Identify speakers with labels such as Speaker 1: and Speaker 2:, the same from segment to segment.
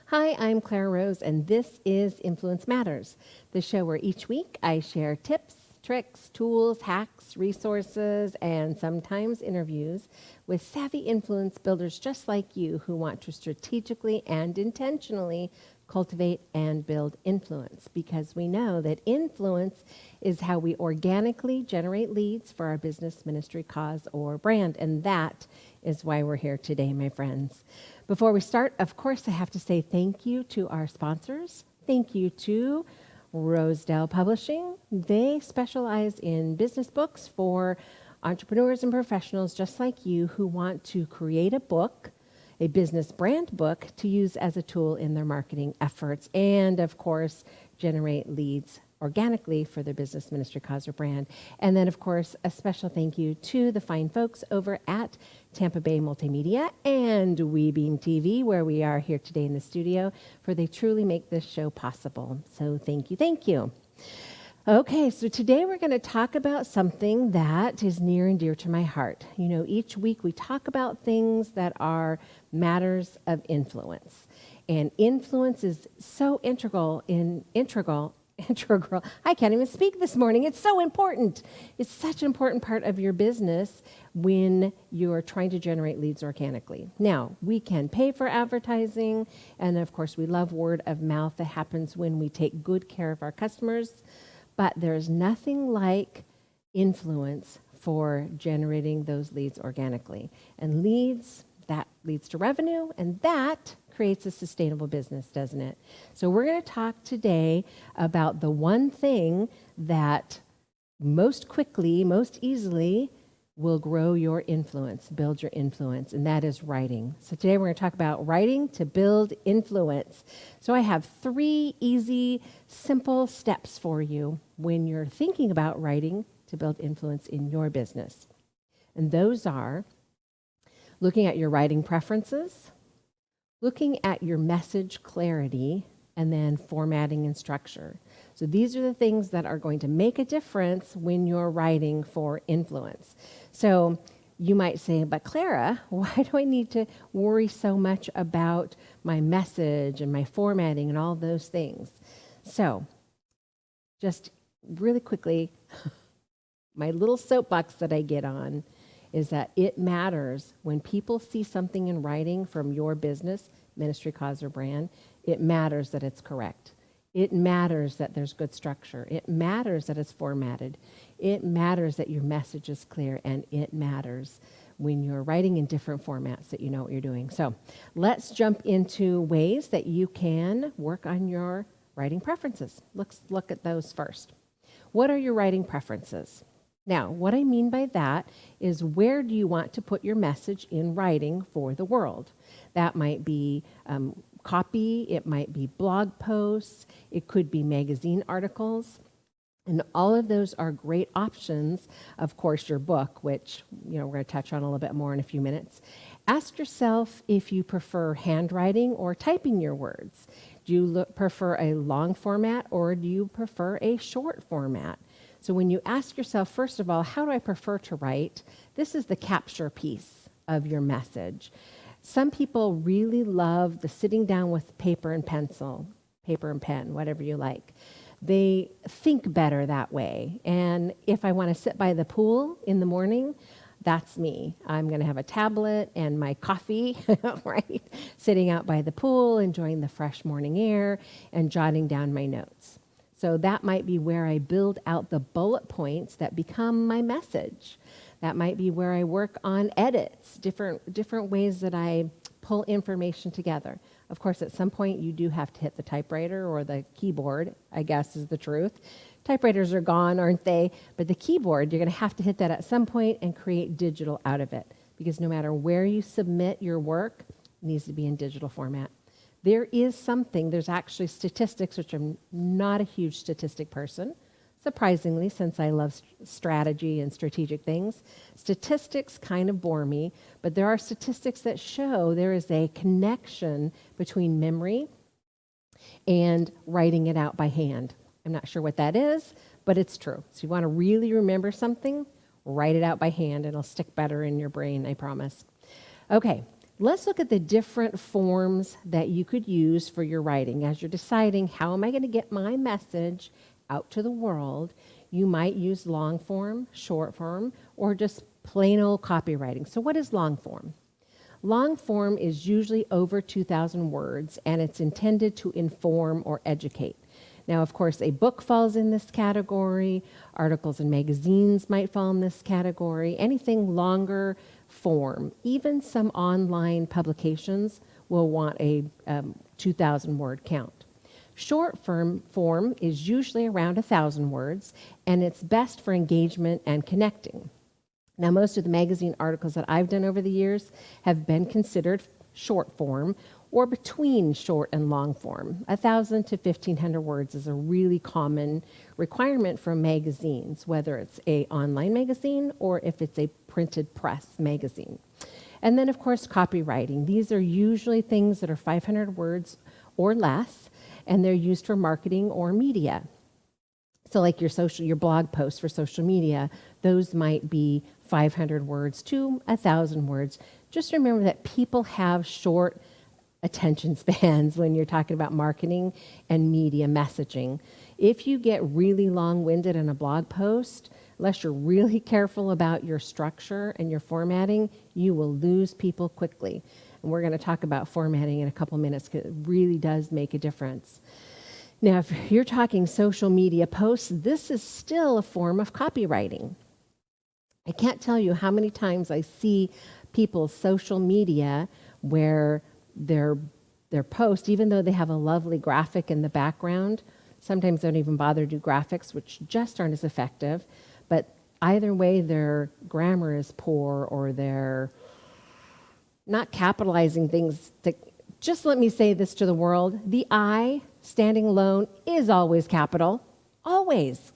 Speaker 1: Hi, I'm Clara Rose, and this is Influence Matters, the show where each week I share tips, tricks, tools, hacks, resources, and sometimes interviews with savvy influence builders just like you who want to strategically and intentionally cultivate and build influence, because we know that influence is how we organically generate leads for our business, ministry, cause, or brand. And that is why we're here today, my friends. Before we start, of course, I have to say thank you to our sponsors. Thank you to Rosedale Publishing. They specialize in business books for entrepreneurs and professionals just like you who want to create a book, a business brand book to use as a tool in their marketing efforts, and of course, generate leads organically for their business, ministry, cause, or brand. And then, of course, a special thank you to the fine folks over at Tampa Bay Multimedia and WeBeam TV, where we are here today in the studio, for they truly make this show possible. So thank you, thank you. Okay, so today we're going to talk about something that is near and dear to my heart. You know, each week we talk about things that are matters of influence. And influence is so integral. I can't even speak this morning. It's so important. It's such an important part of your business when you're trying to generate leads organically. Now, we can pay for advertising, and of course, we love word of mouth that happens when we take good care of our customers, but there's nothing like influence for generating those leads organically. And leads, that leads to revenue, and that creates a sustainable business, doesn't it? So we're going to talk today about the one thing that most quickly, most easily will grow your influence, build your influence, and that is writing. So today we're going to talk about writing to build influence. So I have 3 easy, simple steps for you when you're thinking about writing to build influence in your business. And those are looking at your writing preferences, looking at your message clarity, and then formatting and structure. So these are the things that are going to make a difference when you're writing for influence. So you might say, but Clara, why do I need to worry so much about my message and my formatting and all those things? So just really quickly, my little soapbox that I get on is that it matters when people see something in writing from your business, ministry, cause, or brand. It matters that it's correct. It matters that there's good structure. It matters that it's formatted. It matters that your message is clear, and it matters when you're writing in different formats that you know what you're doing. So let's jump into ways that you can work on your writing preferences. Let's look at those first. What are your writing preferences? Now, what I mean by that is, where do you want to put your message in writing for the world? That might be copy, it might be blog posts, it could be magazine articles, and all of those are great options. Of course, your book, which we're going to touch on a little bit more in a few minutes. Ask yourself if you prefer handwriting or typing your words. Do you prefer a long format, or do you prefer a short format? So when you ask yourself, first of all, how do I prefer to write? This is the capture piece of your message. Some people really love the sitting down with paper and pencil, paper and pen, whatever you like. They think better that way. And if I want to sit by the pool in the morning, that's me. I'm going to have a tablet and my coffee, right? Sitting out by the pool, enjoying the fresh morning air and jotting down my notes. So that might be where I build out the bullet points that become my message. That might be where I work on edits, different ways that I pull information together. Of course, at some point you do have to hit the typewriter or the keyboard, I guess is the truth. Typewriters are gone, aren't they? But the keyboard, you're going to have to hit that at some point and create digital out of it. Because no matter where you submit your work, it needs to be in digital format. There's actually statistics, which I'm not a huge statistic person, surprisingly, since I love strategy and strategic things. Statistics kind of bore me, but there are statistics that show there is a connection between memory and writing it out by hand. I'm not sure what that is, but it's true. So you want to really remember something, write it out by hand, and it'll stick better in your brain, I promise. Okay. Let's look at the different forms that you could use for your writing. As you're deciding, how am I going to get my message out to the world? You might use long form, short form, or just plain old copywriting. So what is long form? Long form is usually over 2,000 words, and it's intended to inform or educate. Now, of course, a book falls in this category. Articles and magazines might fall in this category. Anything longer form. Even some online publications will want a 2,000 word count. Short form is usually around 1,000 words, and it's best for engagement and connecting. Now, most of the magazine articles that I've done over the years have been considered short form or between short and long form. 1,000 to 1,500 words is a really common requirement from magazines, whether it's an online magazine or if it's a printed press magazine. And then, of course, copywriting. These are usually things that are 500 words or less, and they're used for marketing or media. So like your blog posts for social media, those might be 500 words to 1,000 words. Just remember that people have short attention spans when you're talking about marketing and media messaging. If you get really long-winded in a blog post, unless you're really careful about your structure and your formatting, you will lose people quickly. And we're going to talk about formatting in a couple minutes because it really does make a difference. Now, if you're talking social media posts, this is still a form of copywriting. I can't tell you how many times I see people's social media where their post, even though they have a lovely graphic in the background, sometimes they don't even bother to do graphics, which just aren't as effective. But either way, their grammar is poor or they're not capitalizing things. Just let me say this to the world. The I, standing alone, is always capital. Always.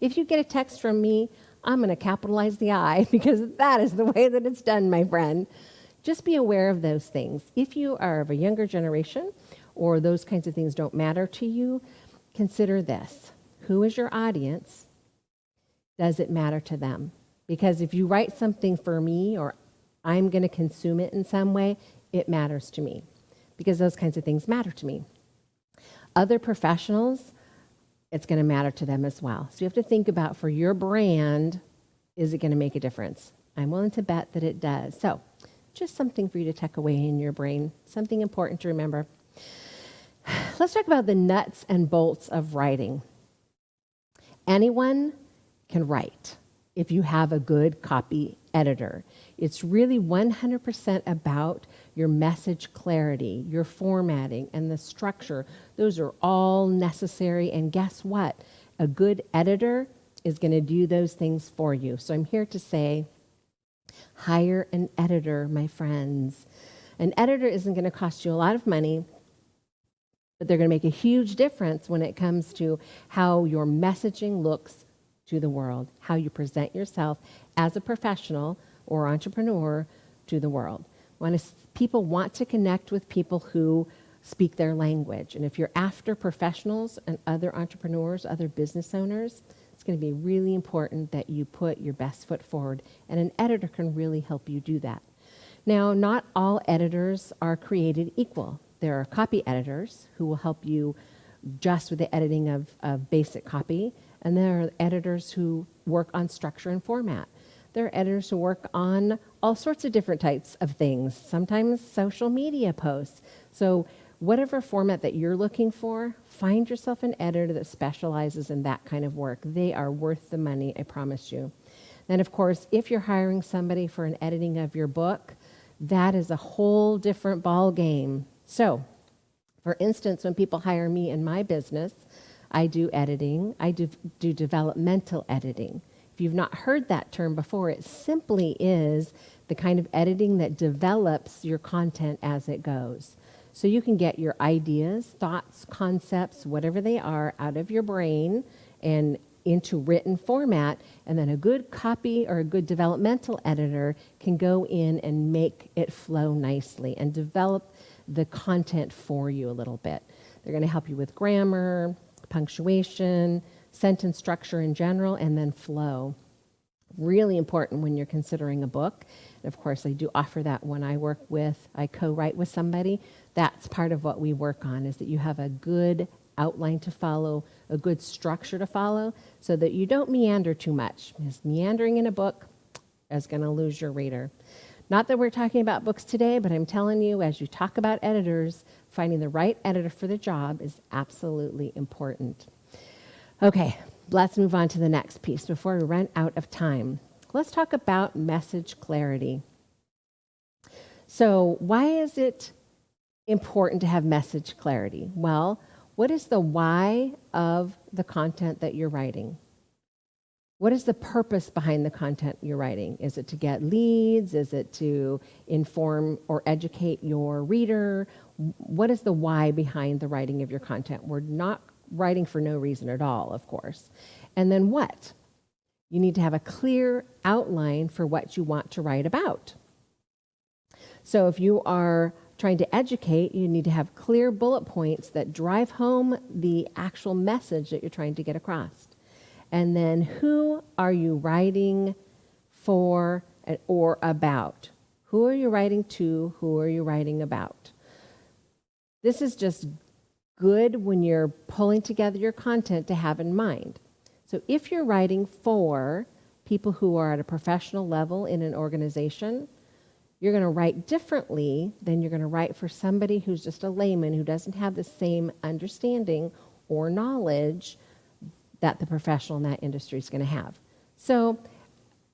Speaker 1: If you get a text from me, I'm going to capitalize the I because that is the way that it's done, my friend. Just be aware of those things. If you are of a younger generation or those kinds of things don't matter to you, consider this. Who is your audience? Does it matter to them? Because if you write something for me or I'm going to consume it in some way, it matters to me because those kinds of things matter to me. Other professionals, it's going to matter to them as well. So you have to think about for your brand, is it going to make a difference? I'm willing to bet that it does. So just something for you to tuck away in your brain, something important to remember. Let's talk about the nuts and bolts of writing. Anyone can write if you have a good copy editor. It's really 100% about your message clarity, your formatting, and the structure. Those are all necessary, and guess what? A good editor is going to do those things for you. So I'm here to say, hire an editor, my friends. An editor isn't going to cost you a lot of money, but they're going to make a huge difference when it comes to how your messaging looks to the world, how you present yourself as a professional or entrepreneur to the world. People want to connect with people who speak their language. And if you're after professionals and other entrepreneurs, other business owners, it's going to be really important that you put your best foot forward, and an editor can really help you do that. Now, not all editors are created equal. There are copy editors who will help you just with the editing of basic copy, and there are editors who work on structure and format. There are editors who work on all sorts of different types of things, sometimes social media posts. So whatever format that you're looking for, find yourself an editor that specializes in that kind of work. They are worth the money, I promise you. Then, of course, if you're hiring somebody for an editing of your book, that is a whole different ball game. So, for instance, when people hire me in my business, I do editing. I do developmental editing. If you've not heard that term before, it simply is the kind of editing that develops your content as it goes. So you can get your ideas, thoughts, concepts, whatever they are, out of your brain and into written format, and then a good copy or a good developmental editor can go in and make it flow nicely and develop the content for you a little bit. They're going to help you with grammar, punctuation, sentence structure in general, and then flow. Really important when you're considering a book. And of course, I do offer that when I co-write with somebody. That's part of what we work on, is that you have a good outline to follow, a good structure to follow, so that you don't meander too much. Because meandering in a book is going to lose your reader. Not that we're talking about books today, but I'm telling you, as you talk about editors, finding the right editor for the job is absolutely important. Okay, let's move on to the next piece before we run out of time. Let's talk about message clarity. So why is it important to have message clarity? Well, what is the why of the content that you're writing? What is the purpose behind the content you're writing? Is it to get leads? Is it to inform or educate your reader? What is the why behind the writing of your content? We're not writing for no reason at all, of course. And then what? You need to have a clear outline for what you want to write about. So if you are trying to educate, you need to have clear bullet points that drive home the actual message that you're trying to get across. And then who are you writing for or about? Who are you writing to? Who are you writing about? This is just good when you're pulling together your content to have in mind. So if you're writing for people who are at a professional level in an organization, you're going to write differently than you're going to write for somebody who's just a layman who doesn't have the same understanding or knowledge that the professional in that industry is going to have. So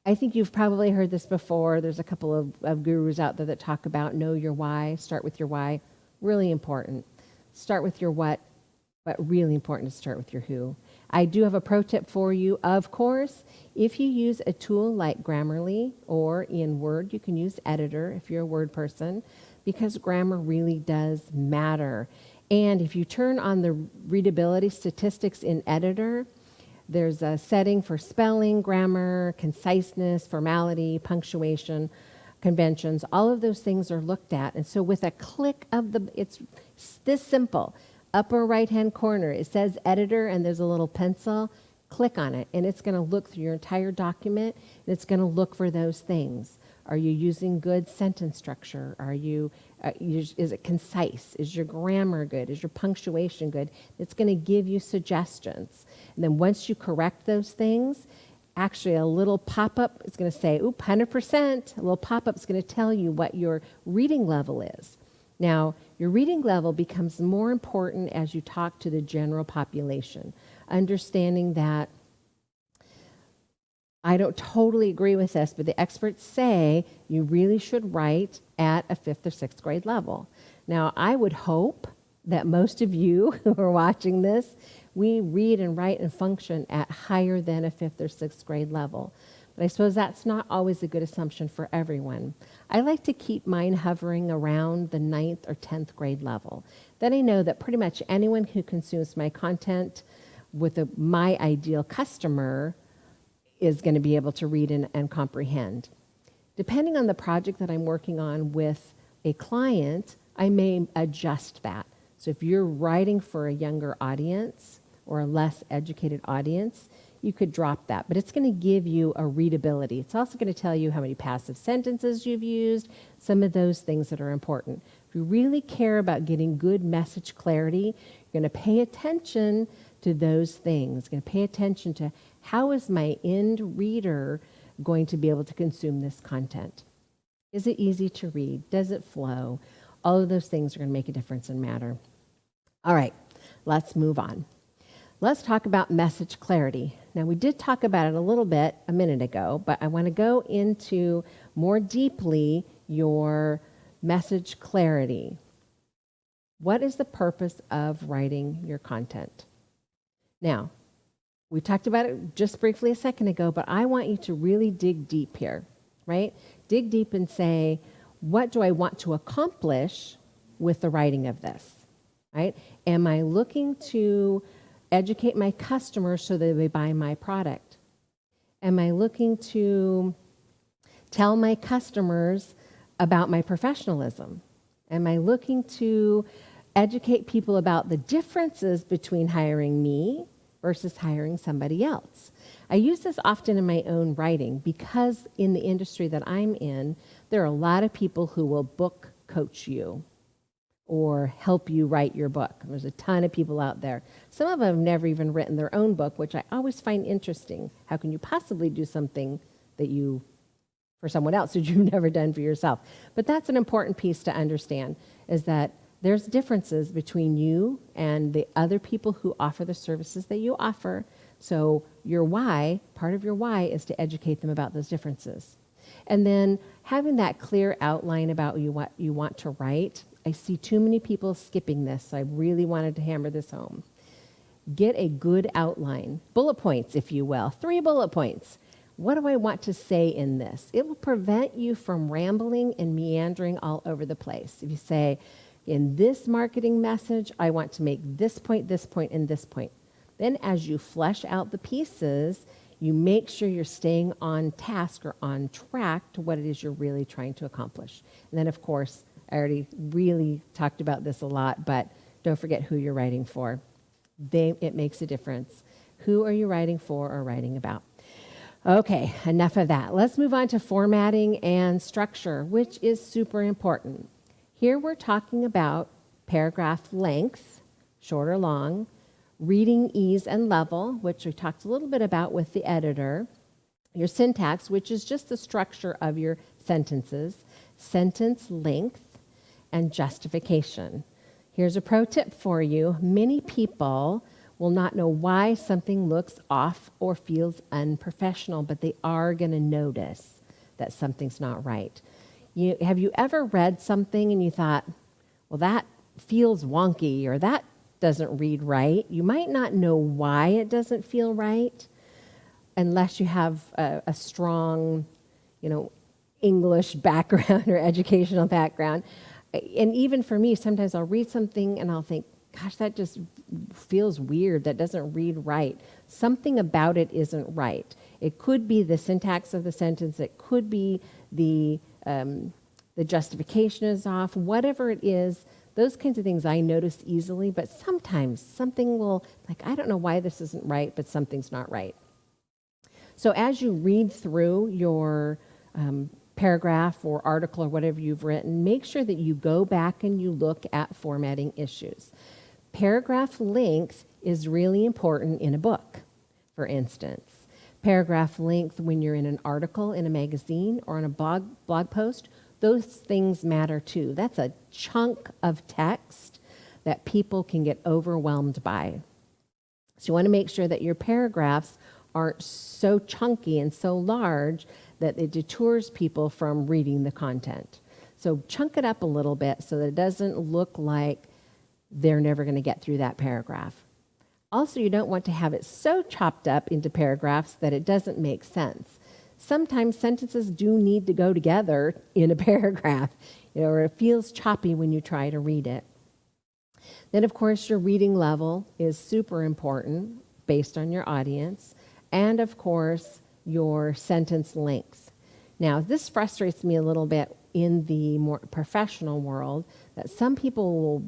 Speaker 1: I think you've probably heard this before. There's a couple of gurus out there that talk about know your why, start with your why. Really important. Start with your what, but really important to start with your who. I do have a pro tip for you, of course. If you use a tool like Grammarly or in Word, you can use Editor if you're a Word person, because grammar really does matter. And if you turn on the readability statistics in Editor, there's a setting for spelling, grammar, conciseness, formality, punctuation, conventions. All of those things are looked at. And so with a click of it's this simple. Upper right-hand corner, it says Editor, and there's a little pencil. Click on it, and it's going to look through your entire document, and it's going to look for those things. Are you using good sentence structure? Is it concise? Is your grammar good? Is your punctuation good? It's going to give you suggestions. And then once you correct those things, actually a little pop-up is going to say, oop, 100%. A little pop-up is going to tell you what your reading level is. Now, your reading level becomes more important as you talk to the general population, understanding that I don't totally agree with this, but the experts say you really should write at a 5th or 6th grade level. Now, I would hope that most of you who are watching this, we read and write and function at higher than a 5th or 6th grade level. But I suppose that's not always a good assumption for everyone. I like to keep mine hovering around the 9th or 10th grade level. Then I know that pretty much anyone who consumes my content with my ideal customer is going to be able to read and comprehend. Depending on the project that I'm working on with a client, I may adjust that. So if you're writing for a younger audience or a less educated audience, you could drop that. But it's going to give you a readability. It's also going to tell you how many passive sentences you've used, some of those things that are important. If you really care about getting good message clarity, you're going to pay attention to those things. You're going to pay attention to how is my end reader going to be able to consume this content? Is it easy to read? Does it flow? All of those things are going to make a difference and matter. All right, let's move on. Let's talk about message clarity. Now, we did talk about it a little bit a minute ago, but I want to go into more deeply your message clarity. What is the purpose of writing your content? Now, we talked about it just briefly a second ago, but I want you to really dig deep here, right? Dig deep and say, what do I want to accomplish with the writing of this, right? Am I looking to educate my customers so that they buy my product? Am I looking to tell my customers about my professionalism? Am I looking to educate people about the differences between hiring me versus hiring somebody else? I use this often in my own writing because in the industry that I'm in, there are a lot of people who will book coach you or help you write your book. There's a ton of people out there. Some of them have never even written their own book, which I always find interesting. How can you possibly do something for someone else that you've never done for yourself? But that's an important piece to understand, is that there's differences between you and the other people who offer the services that you offer. So your why, part of your why, is to educate them about those differences. And then having that clear outline about what you want to write. I see too many people skipping this, so I really wanted to hammer this home. Get a good outline, bullet points, if you will, 3 bullet points. What do I want to say in this? It will prevent you from rambling and meandering all over the place. If you say, in this marketing message, I want to make this point, and this point. Then as you flesh out the pieces, you make sure you're staying on task or on track to what it is you're really trying to accomplish. And then, of course, I already really talked about this a lot, but don't forget who you're writing for. It makes a difference. Who are you writing for or writing about? Okay, enough of that. Let's move on to formatting and structure, which is super important. Here we're talking about paragraph length, short or long, reading ease and level, which we talked a little bit about with the editor, your syntax, which is just the structure of your sentences, sentence length, and justification. Here's a pro tip for you. Many people will not know why something looks off or feels unprofessional, but they are going to notice that something's not right. Have you ever read something and you thought, well, that feels wonky or that doesn't read right? You might not know why it doesn't feel right unless you have a strong, English background or educational background. And even for me, sometimes I'll read something and I'll think, gosh, that just feels weird. That doesn't read right. Something about it isn't right. It could be the syntax of the sentence. It could be the justification is off. Whatever it is, those kinds of things I notice easily. But sometimes something will, I don't know why this isn't right, but something's not right. So as you read through your paragraph or article or whatever you've written, make sure that you go back and you look at formatting issues. Paragraph length is really important in a book, for instance. Paragraph length when you're in an article in a magazine or on a blog post, those things matter too. That's a chunk of text that people can get overwhelmed by. So you want to make sure that your paragraphs aren't so chunky and so large that it detours people from reading the content. So chunk it up a little bit so that it doesn't look like they're never going to get through that paragraph. Also, you don't want to have it so chopped up into paragraphs that it doesn't make sense. Sometimes sentences do need to go together in a paragraph, or it feels choppy when you try to read it. Then, of course, your reading level is super important based on your audience. And, of course, your sentence length. Now, this frustrates me a little bit in the more professional world, that some people will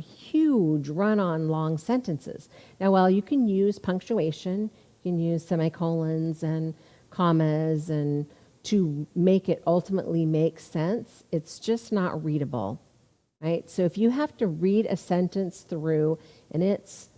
Speaker 1: huge run-on long sentences. Now, while you can use punctuation, you can use semicolons and commas and to make it ultimately make sense, it's just not readable, right? So if you have to read a sentence through and it's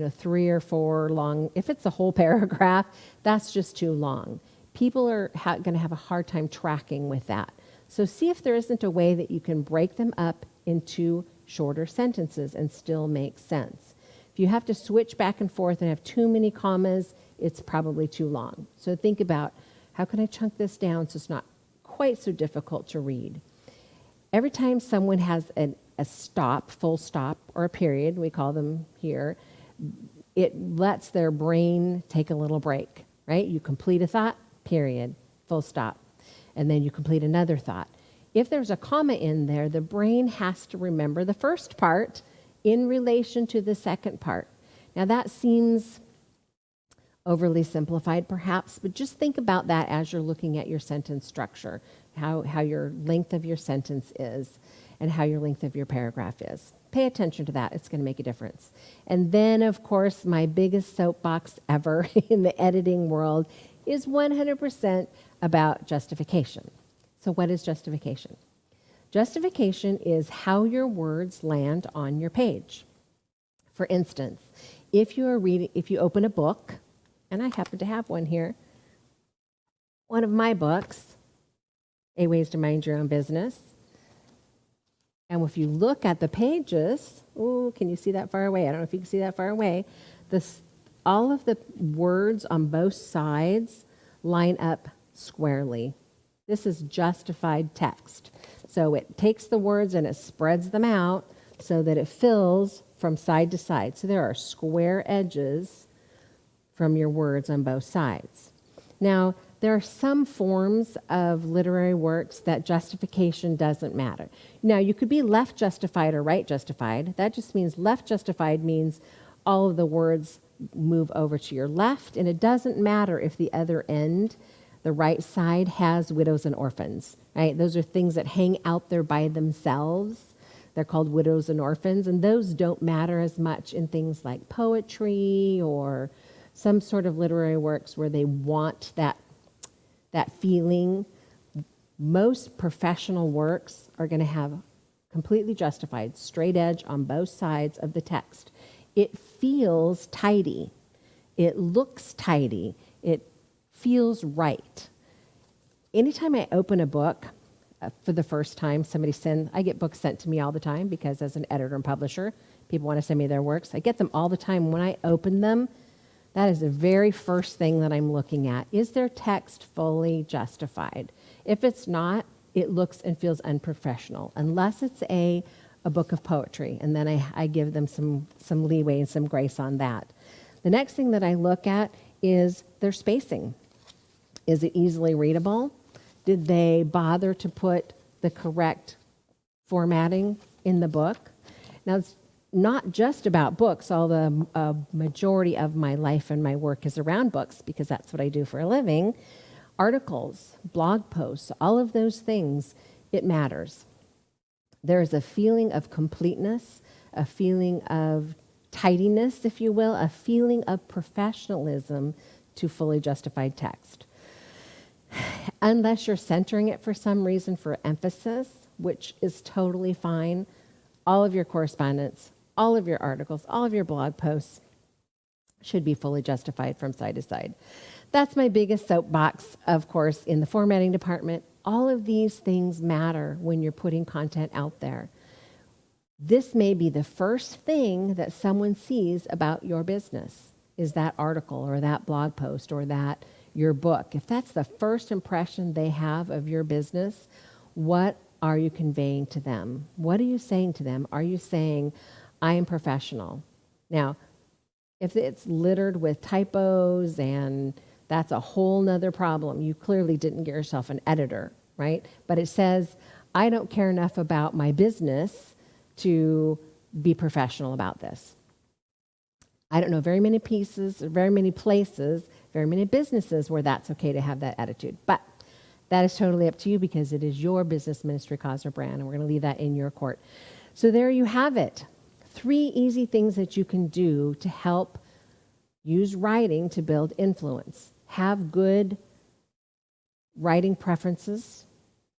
Speaker 1: 3 or 4 long, if it's a whole paragraph, that's just too long. People are going to have a hard time tracking with that. So see if there isn't a way that you can break them up into shorter sentences and still make sense. If you have to switch back and forth and have too many commas, it's probably too long. So think about, how can I chunk this down so it's not quite so difficult to read? Every time someone has a stop, full stop, or a period, we call them here, it lets their brain take a little break, right? You complete a thought, period, full stop. And then you complete another thought. If there's a comma in there, the brain has to remember the first part in relation to the second part. Now that seems overly simplified perhaps, but just think about that as you're looking at your sentence structure, how your length of your sentence is and how your length of your paragraph is. Pay attention to that. It's going to make a difference. And then, of course, my biggest soapbox ever in the editing world is 100% about justification. So what is justification? Justification is how your words land on your page. For instance, if you open a book, and I happen to have one here, one of my books, 8 Ways to Mind Your Own Business. And if you look at the pages, oh, can you see that far away? I don't know if you can see that far away. All of the words on both sides line up squarely. This is justified text. So it takes the words and it spreads them out so that it fills from side to side. So there are square edges from your words on both sides. Now, there are some forms of literary works that justification doesn't matter. Now, you could be left justified or right justified. That just means left justified means all of the words move over to your left, and it doesn't matter if the other end, the right side, has widows and orphans, right? Those are things that hang out there by themselves. They're called widows and orphans, and those don't matter as much in things like poetry or some sort of literary works where they want that feeling. Most professional works are going to have completely justified, straight edge on both sides of the text. It feels tidy. It looks tidy. It feels right. Anytime I open a book for the first time, I get books sent to me all the time because as an editor and publisher, people want to send me their works. I get them all the time. When I open them, that is the very first thing that I'm looking at. Is their text fully justified? If it's not, it looks and feels unprofessional, unless it's a book of poetry, and then I give them some leeway and some grace on that. The next thing that I look at is their spacing. Is it easily readable? Did they bother to put the correct formatting in the book? Now, it's not just about books, although a majority of my life and my work is around books because that's what I do for a living. Articles, blog posts, all of those things, it matters. There is a feeling of completeness, a feeling of tidiness, if you will, a feeling of professionalism to fully justified text. Unless you're centering it for some reason for emphasis, which is totally fine, all of your correspondence, all of your articles, all of your blog posts should be fully justified from side to side. That's my biggest soapbox, of course, in the formatting department. All of these things matter when you're putting content out there. This may be the first thing that someone sees about your business, is that article or that blog post or that your book. If that's the first impression they have of your business, what are you conveying to them? What are you saying to them? Are you saying, I am professional? Now, if it's littered with typos and that's a whole nother problem, you clearly didn't get yourself an editor, right? But it says, I don't care enough about my business to be professional about this. I don't know very many pieces, very many places, very many businesses where that's okay to have that attitude. But that is totally up to you because it is your business, ministry, cause, or brand, and we're going to leave that in your court. So there you have it. 3 easy things that you can do to help use writing to build influence. Have good writing preferences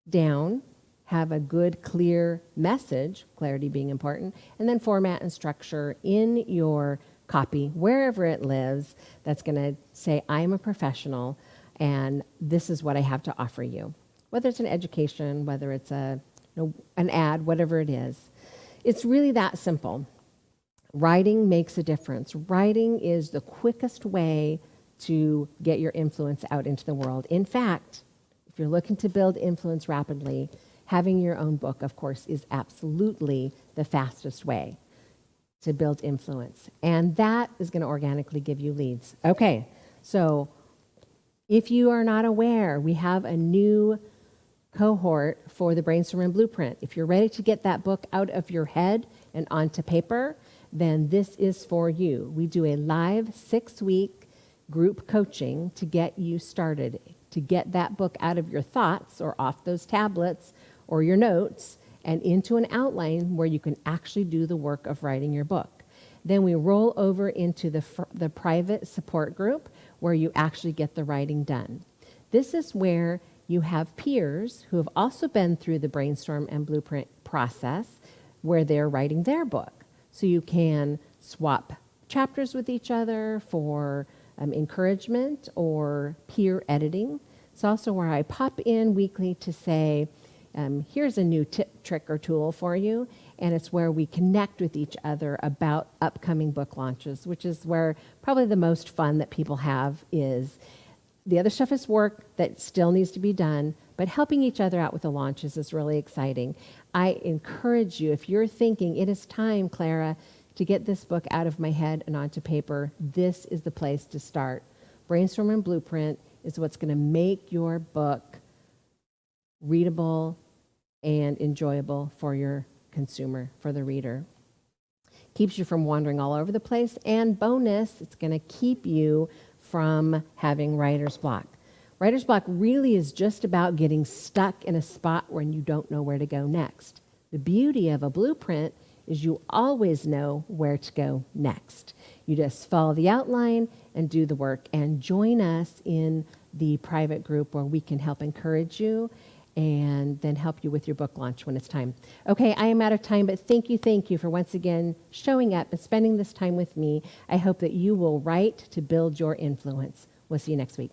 Speaker 1: down. Have a good, clear message, clarity being important, and then format and structure in your copy, wherever it lives, that's going to say, I'm a professional, and this is what I have to offer you. whether it's an education, whether it's an ad, whatever it is. It's really that simple. Writing makes a difference. Writing is the quickest way to get your influence out into the world. In fact, if you're looking to build influence rapidly, having your own book, of course, is absolutely the fastest way to build influence. And that is going to organically give you leads. Okay, so if you are not aware, we have a new cohort for the Brainstorm and Blueprint. If you're ready to get that book out of your head and onto paper, then this is for you. We do a live 6-week group coaching to get you started, to get that book out of your thoughts or off those tablets or your notes and into an outline where you can actually do the work of writing your book. Then we roll over into the private support group where you actually get the writing done. This is where you have peers who have also been through the Brainstorm and Blueprint process where they're writing their book. So you can swap chapters with each other for encouragement or peer editing. It's also where I pop in weekly to say, here's a new tip, trick, or tool for you. And it's where we connect with each other about upcoming book launches, which is where probably the most fun that people have is. The other stuff is work that still needs to be done, but helping each other out with the launches is really exciting. I encourage you, if you're thinking, it is time, Clara, to get this book out of my head and onto paper, this is the place to start. Brainstorm and Blueprint is what's going to make your book readable and enjoyable for your consumer, for the reader. Keeps you from wandering all over the place, and bonus, it's going to keep you from having writer's block. Writer's block really is just about getting stuck in a spot when you don't know where to go next. The beauty of a blueprint is you always know where to go next. You just follow the outline and do the work, and join us in the private group where we can help encourage you and then help you with your book launch when it's time. Okay, I am out of time, but thank you for once again showing up and spending this time with me. I hope that you will write to build your influence. We'll see you next week.